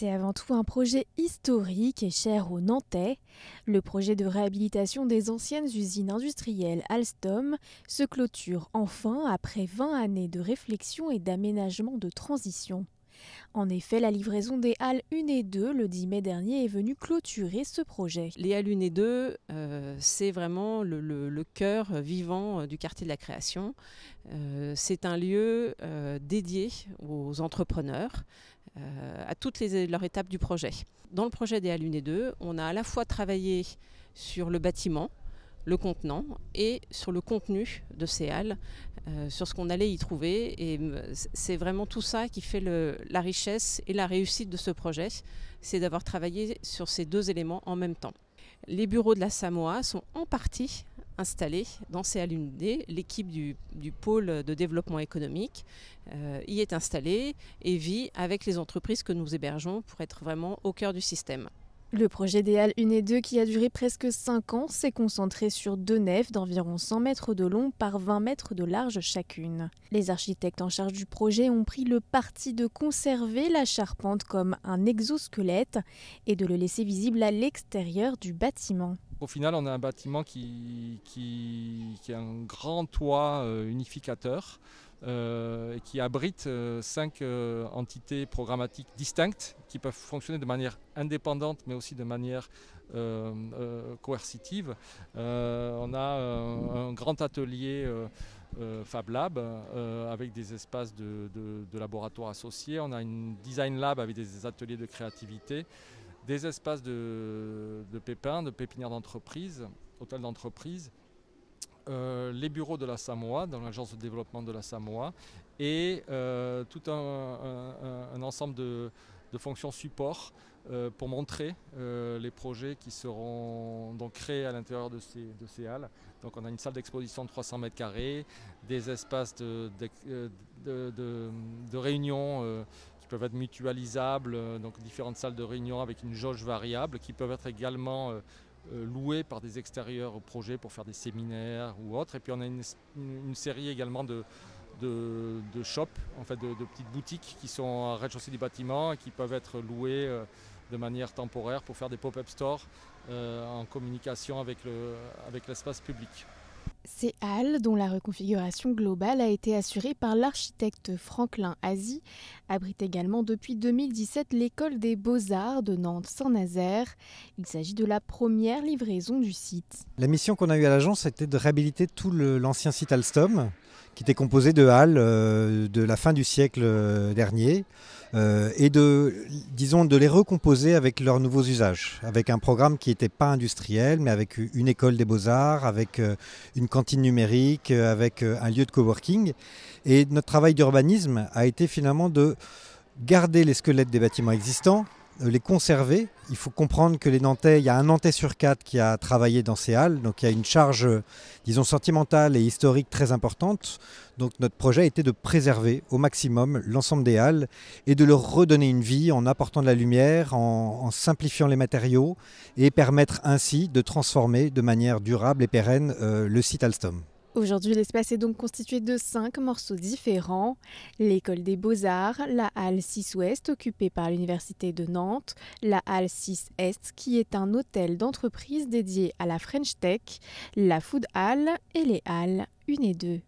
C'est avant tout un projet historique et cher aux Nantais. Le projet de réhabilitation des anciennes usines industrielles Alstom se clôture enfin après 20 années de réflexion et d'aménagement de transition. En effet, la livraison des halles 1 et 2 le 10 mai dernier est venue clôturer ce projet. Les halles 1 et 2, c'est vraiment le cœur vivant du quartier de la création. C'est un lieu dédié aux entrepreneurs, à toutes leurs étapes du projet. Dans le projet des halles 1 et 2, on a à la fois travaillé sur le bâtiment, le contenant et sur le contenu de ces halles, sur ce qu'on allait y trouver. Et c'est vraiment tout ça qui fait la richesse et la réussite de ce projet, c'est d'avoir travaillé sur ces deux éléments en même temps. Les bureaux de la Samoa sont en partie installés dans ces halles 1D. L'équipe du pôle de développement économique y est installée et vit avec les entreprises que nous hébergeons pour être vraiment au cœur du système. Le projet des halles 1 et 2, qui a duré presque 5 ans, s'est concentré sur 2 nefs d'environ 100 mètres de long par 20 mètres de large chacune. Les architectes en charge du projet ont pris le parti de conserver la charpente comme un exosquelette et de le laisser visible à l'extérieur du bâtiment. Au final, on a un bâtiment qui a un grand toit unificateur et qui abrite 5 entités programmatiques distinctes qui peuvent fonctionner de manière indépendante mais aussi de manière coercitive. On a un grand atelier Fab Lab avec des espaces de laboratoire associés. On a une Design Lab avec des ateliers de créativité. Des espaces de pépins, de pépinières d'entreprise, hôtels d'entreprise, les bureaux de la Samoa, dans l'agence de développement de la Samoa, et tout un ensemble de fonctions support pour montrer les projets qui seront donc créés à l'intérieur de ces halles. Donc on a une salle d'exposition de 300 mètres carrés, des espaces de réunion peuvent être mutualisables, donc différentes salles de réunion avec une jauge variable qui peuvent être également louées par des extérieurs au projet pour faire des séminaires ou autres. Et puis on a une série également de shops, en fait de petites boutiques qui sont au rez-de-chaussée du bâtiment et qui peuvent être louées de manière temporaire pour faire des pop-up stores en communication avec l'espace public. Ces halles, dont la reconfiguration globale a été assurée par l'architecte Franklin Azy, abritent également depuis 2017 l'école des Beaux-Arts de Nantes-Saint-Nazaire. Il s'agit de la première livraison du site. La mission qu'on a eue à l'agence était de réhabiliter tout l'ancien site Alstom, qui était composé de halles de la fin du siècle dernier, et de les recomposer avec leurs nouveaux usages, avec un programme qui n'était pas industriel, mais avec une école des beaux-arts, avec une cantine numérique, avec un lieu de coworking. Et notre travail d'urbanisme a été finalement de garder les squelettes des bâtiments existants, les conserver. Il faut comprendre que les Nantais, il y a un Nantais sur 4 qui a travaillé dans ces halles, donc il y a une charge, disons, sentimentale et historique très importante. Donc notre projet était de préserver au maximum l'ensemble des halles et de leur redonner une vie en apportant de la lumière, en simplifiant les matériaux et permettre ainsi de transformer de manière durable et pérenne le site Alstom. Aujourd'hui, l'espace est donc constitué de 5 morceaux différents. L'école des Beaux-Arts, la halle 6 Ouest occupée par l'Université de Nantes, la halle 6 Est qui est un hôtel d'entreprise dédié à la French Tech, la Food Hall et les halles 1 et 2.